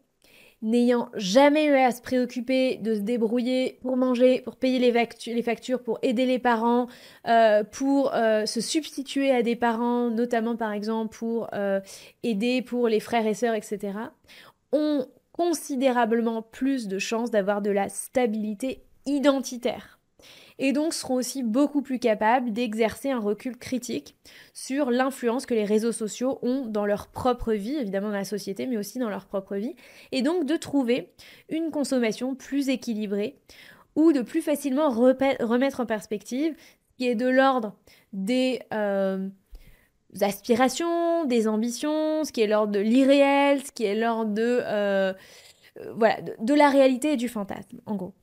n'ayant jamais eu à se préoccuper de se débrouiller pour manger, pour payer les factures, pour aider les parents, pour se substituer à des parents, notamment par exemple pour aider pour les frères et sœurs, etc., ont considérablement plus de chances d'avoir de la stabilité identitaire. Et donc seront aussi beaucoup plus capables d'exercer un recul critique sur l'influence que les réseaux sociaux ont dans leur propre vie, évidemment dans la société, mais aussi dans leur propre vie, et donc de trouver une consommation plus équilibrée ou de plus facilement remettre en perspective ce qui est de l'ordre des aspirations, des ambitions, ce qui est l'ordre de l'irréel, ce qui est l'ordre de la réalité et du fantasme, en gros.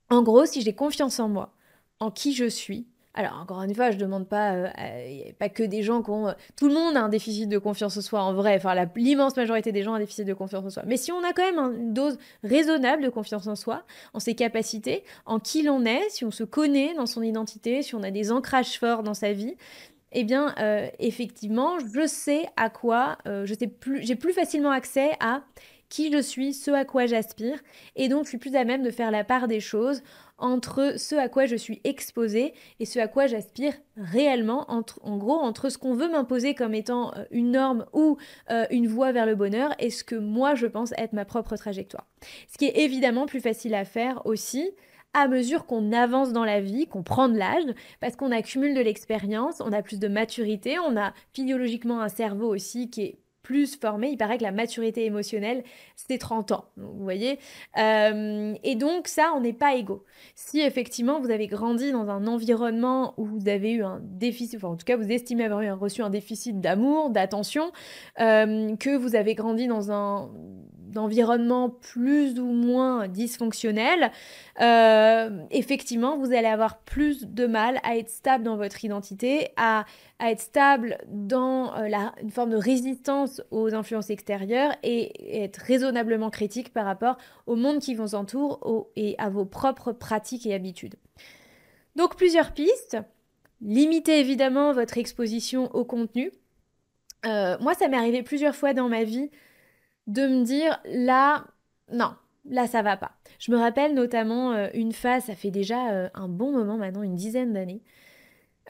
En gros, si j'ai confiance en moi, en qui je suis, alors encore une fois, je demande pas, pas que des gens qui ont... tout le monde a un déficit de confiance en soi, en vrai, enfin l'immense majorité des gens ont un déficit de confiance en soi. Mais si on a quand même une dose raisonnable de confiance en soi, en ses capacités, en qui l'on est, si on se connaît dans son identité, si on a des ancrages forts dans sa vie, eh bien, effectivement, je sais à quoi, j'ai plus facilement accès à qui je suis, ce à quoi j'aspire, et donc je suis plus à même de faire la part des choses entre ce à quoi je suis exposée et ce à quoi j'aspire réellement, en gros, entre ce qu'on veut m'imposer comme étant une norme ou une voie vers le bonheur et ce que moi je pense être ma propre trajectoire. Ce qui est évidemment plus facile à faire aussi à mesure qu'on avance dans la vie, qu'on prend de l'âge, parce qu'on accumule de l'expérience, on a plus de maturité, on a physiologiquement un cerveau aussi qui est plus formé. Il paraît que la maturité émotionnelle, c'est 30 ans. Vous voyez et donc ça, on n'est pas égaux. Si effectivement, vous avez grandi dans un environnement où vous avez eu un déficit, enfin en tout cas, vous estimez avoir reçu un déficit d'amour, d'attention, que vous avez grandi dans un environnement plus ou moins dysfonctionnel, effectivement, vous allez avoir plus de mal à être stable dans votre identité, à être stable dans une forme de résistance aux influences extérieures et être raisonnablement critique par rapport au monde qui vous entoure et à vos propres pratiques et habitudes. Donc plusieurs pistes. Limitez évidemment votre exposition au contenu. Moi, ça m'est arrivé plusieurs fois dans ma vie de me dire là, non, là ça va pas. Je me rappelle notamment une phase, ça fait déjà un bon moment maintenant, une dizaine d'années.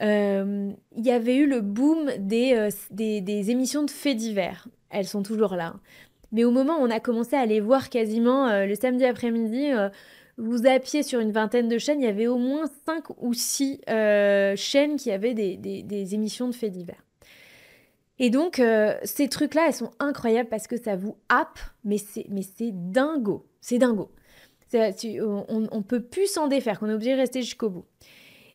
Il y avait eu le boom des émissions de faits divers. Elles sont toujours là. Mais au moment où on a commencé à les voir quasiment le samedi après-midi, vous zappiez sur une vingtaine de chaînes, il y avait au moins 5 ou 6 chaînes qui avaient des émissions de faits divers. Et donc, ces trucs-là, elles sont incroyables parce que ça vous happe, mais c'est dingo. C'est dingo. On peut plus s'en défaire, qu'on est obligé de rester jusqu'au bout.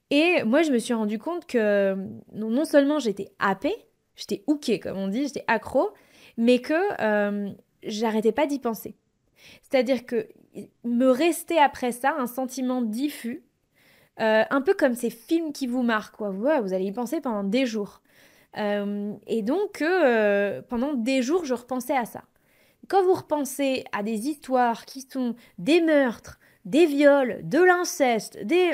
Et moi, je me suis rendu compte que non seulement j'étais happée, j'étais hookée, comme on dit, j'étais accro, mais que j'arrêtais pas d'y penser. C'est-à-dire que me restait après ça un sentiment diffus, un peu comme ces films qui vous marquent, quoi. Ouais, vous allez y penser pendant des jours. Et donc, pendant des jours, je repensais à ça. Quand vous repensez à des histoires qui sont des meurtres, des viols, de l'inceste, des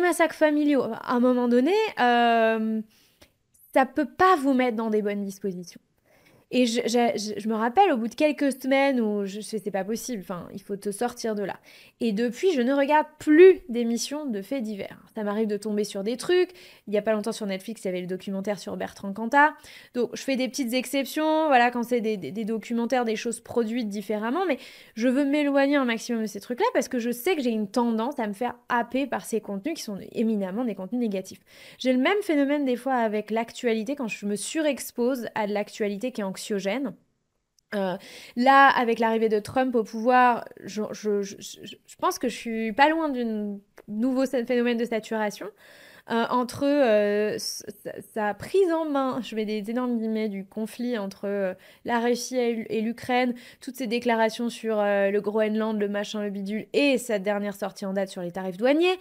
massacres familiaux, à un moment donné, ça peut pas vous mettre dans des bonnes dispositions. Et je me rappelle au bout de quelques semaines où c'est pas possible, enfin, il faut te sortir de là. Et depuis, je ne regarde plus d'émissions de faits divers. ça m'arrive de tomber sur des trucs. Il y a pas longtemps sur Netflix, il y avait le documentaire sur Bertrand Cantat. Donc je fais des petites exceptions, voilà, quand c'est des documentaires, des choses produites différemment, mais je veux m'éloigner un maximum de ces trucs-là parce que je sais que j'ai une tendance à me faire happer par ces contenus qui sont éminemment des contenus négatifs. J'ai le même phénomène des fois avec l'actualité, quand je me surexpose à de l'actualité qui est anxiogène. Là, avec l'arrivée de Trump au pouvoir, je pense que je suis pas loin d'un nouveau phénomène de saturation entre sa prise en main, je mets des énormes guillemets, du conflit entre la Russie et l'Ukraine, toutes ces déclarations sur le Groenland, le machin, le bidule, et sa dernière sortie en date sur les tarifs douaniers.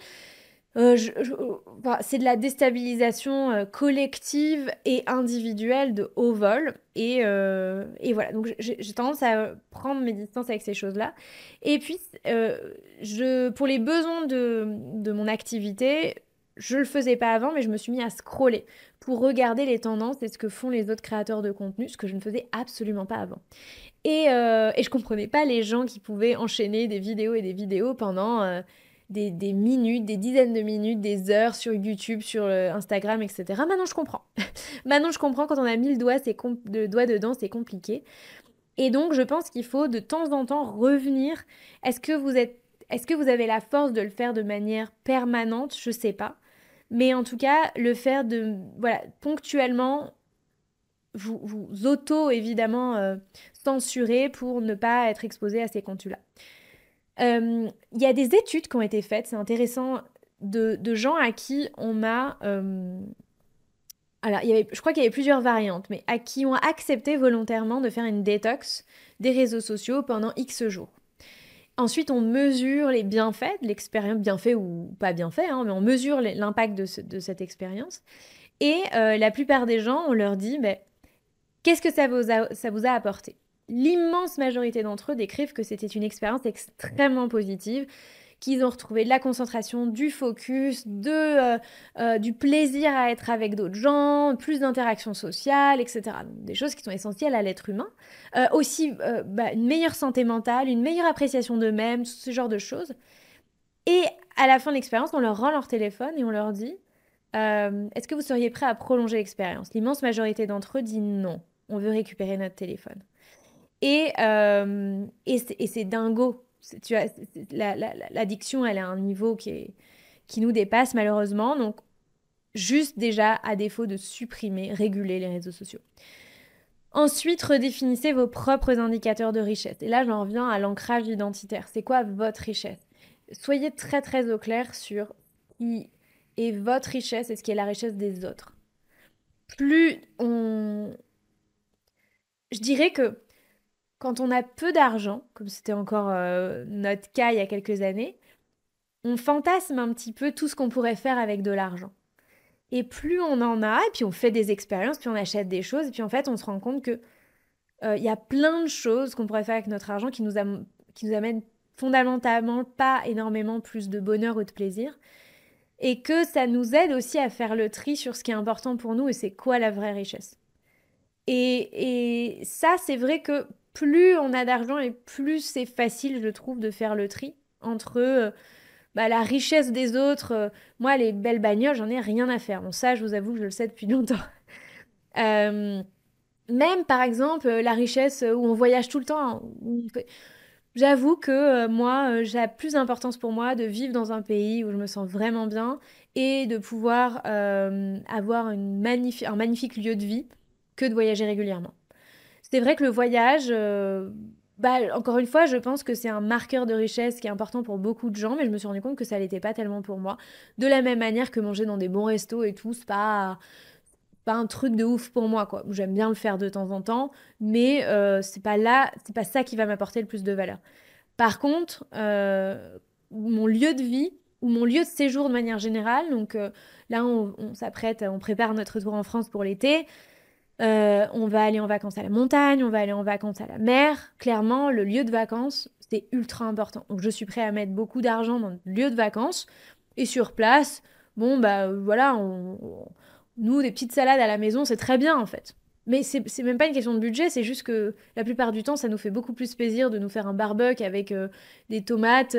Enfin, c'est de la déstabilisation collective et individuelle de haut vol. Et voilà, donc j'ai tendance à prendre mes distances avec ces choses-là. Et puis, pour les besoins de mon activité, je le faisais pas avant, mais je me suis mis à scroller pour regarder les tendances et ce que font les autres créateurs de contenu, ce que je ne faisais absolument pas avant. Et je comprenais pas les gens qui pouvaient enchaîner des vidéos et des vidéos pendant des minutes, des dizaines de minutes, des heures sur YouTube, sur Instagram, etc. Maintenant, je comprends. Maintenant, je comprends, quand on a mis le doigt dedans, c'est compliqué. Et donc, je pense qu'il faut de temps en temps revenir. Est-ce que vous avez la force de le faire de manière permanente? Je sais pas. Mais en tout cas, le faire voilà, ponctuellement, vous évidemment, censurer pour ne pas être exposé à ces contenus-là. Il y a des études qui ont été faites, c'est intéressant, de gens à qui on m'a... alors, je crois qu'il y avait plusieurs variantes, mais à qui ont accepté volontairement de faire une détox des réseaux sociaux pendant X jours. Ensuite, on mesure les bienfaits de l'expérience, bienfaits ou pas bienfaits, hein, mais on mesure l'impact de cette expérience. Et la plupart des gens, on leur dit, mais qu'est-ce que ça vous a apporté? L'immense majorité d'entre eux décrivent que c'était une expérience extrêmement positive, qu'ils ont retrouvé de la concentration, du focus, du plaisir à être avec d'autres gens, plus d'interactions sociales, etc. Donc, des choses qui sont essentielles à l'être humain. Aussi, une meilleure santé mentale, une meilleure appréciation d'eux-mêmes, tout ce genre de choses. Et à la fin de l'expérience, on leur rend leur téléphone et on leur dit est-ce que vous seriez prêt à prolonger l'expérience? L'immense majorité d'entre eux dit non. On veut récupérer notre téléphone. Et c'est dingo. Tu vois, l'addiction, elle est à un niveau qui nous dépasse malheureusement. Donc, juste déjà, à défaut de supprimer, réguler les réseaux sociaux. Ensuite, redéfinissez vos propres indicateurs de richesse. Et là, j'en reviens à l'ancrage identitaire. C'est quoi votre richesse? Soyez très très au clair sur ce qui est votre richesse et ce qui est la richesse des autres. Je dirais que quand on a peu d'argent, comme c'était encore notre cas il y a quelques années, on fantasme un petit peu tout ce qu'on pourrait faire avec de l'argent. Et plus on en a, et puis on fait des expériences, puis on achète des choses, et puis en fait on se rend compte que y a plein de choses qu'on pourrait faire avec notre argent qui nous amènent fondamentalement pas énormément plus de bonheur ou de plaisir, et que ça nous aide aussi à faire le tri sur ce qui est important pour nous et c'est quoi la vraie richesse. Et ça, c'est vrai que plus on a d'argent et plus c'est facile, je trouve, de faire le tri entre la richesse des autres. Moi, les belles bagnoles, j'en ai rien à faire. Bon, ça, je vous avoue que je le sais depuis longtemps. Même, par exemple, la richesse où on voyage tout le temps. J'avoue que moi, j'ai plus d'importance pour moi de vivre dans un pays où je me sens vraiment bien et de pouvoir avoir un magnifique lieu de vie que de voyager régulièrement. C'est vrai que le voyage, encore une fois, je pense que c'est un marqueur de richesse qui est important pour beaucoup de gens, mais je me suis rendu compte que ça l'était pas tellement pour moi. De la même manière que manger dans des bons restos et tout, c'est pas un truc de ouf pour moi, quoi. J'aime bien le faire de temps en temps, mais c'est pas ça qui va m'apporter le plus de valeur. Par contre, mon lieu de vie ou mon lieu de séjour de manière générale, donc là on s'apprête, on prépare notre retour en France pour l'été, on va aller en vacances à la montagne, on va aller en vacances à la mer. Clairement, le lieu de vacances, c'est ultra important. Donc je suis prêt à mettre beaucoup d'argent dans le lieu de vacances et sur place, bon voilà, nous des petites salades à la maison, c'est très bien en fait. Mais c'est même pas une question de budget, c'est juste que la plupart du temps, ça nous fait beaucoup plus plaisir de nous faire un barbecue avec des tomates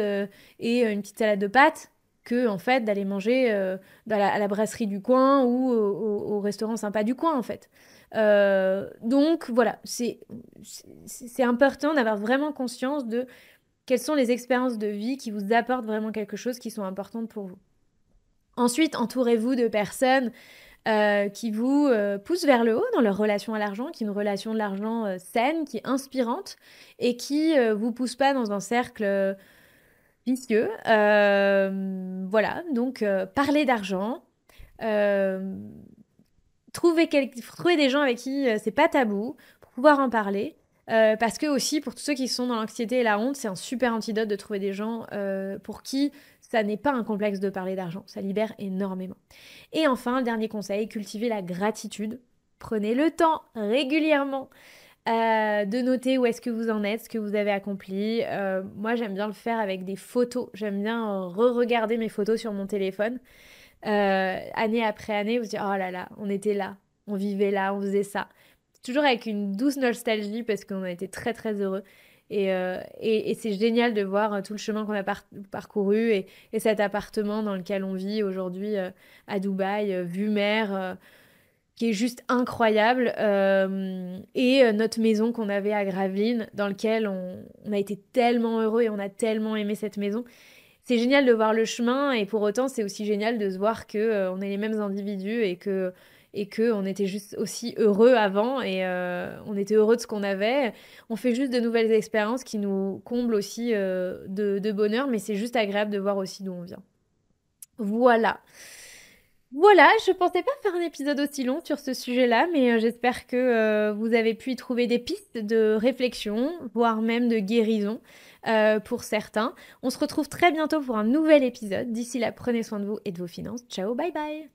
et une petite salade de pâtes que en fait d'aller manger à la brasserie du coin ou au restaurant sympa du coin en fait. Donc voilà, c'est important d'avoir vraiment conscience de quelles sont les expériences de vie qui vous apportent vraiment quelque chose, qui sont importantes pour vous. Ensuite, entourez-vous de personnes qui vous poussent vers le haut dans leur relation à l'argent, qui est une relation de l'argent saine, qui est inspirante et qui vous pousse pas dans un cercle vicieux. Voilà, donc parler d'argent, euh, trouver des gens avec qui c'est pas tabou pour pouvoir en parler. Parce que aussi, pour tous ceux qui sont dans l'anxiété et la honte, c'est un super antidote de trouver des gens pour qui ça n'est pas un complexe de parler d'argent. Ça libère énormément. Et enfin, dernier conseil, cultivez la gratitude. Prenez le temps régulièrement de noter où est-ce que vous en êtes, ce que vous avez accompli. Moi, j'aime bien le faire avec des photos. J'aime bien re-regarder mes photos sur mon téléphone. Année après année, vous dire, oh là là, on était là, on vivait là, on faisait ça. Toujours avec une douce nostalgie parce qu'on a été très très heureux. Et c'est génial de voir tout le chemin qu'on a parcouru et cet appartement dans lequel on vit aujourd'hui à Dubaï, vue mer, qui est juste incroyable. Et notre maison qu'on avait à Gravelines, dans lequel on a été tellement heureux et on a tellement aimé cette maison. C'est génial de voir le chemin et pour autant, c'est aussi génial de se voir que on est les mêmes individus et que on était juste aussi heureux avant et on était heureux de ce qu'on avait. On fait juste de nouvelles expériences qui nous comblent aussi de bonheur, mais c'est juste agréable de voir aussi d'où on vient. Voilà. Voilà, je pensais pas faire un épisode aussi long sur ce sujet-là, mais j'espère que vous avez pu y trouver des pistes de réflexion, voire même de guérison pour certains. On se retrouve très bientôt pour un nouvel épisode. D'ici là, prenez soin de vous et de vos finances. Ciao, bye bye!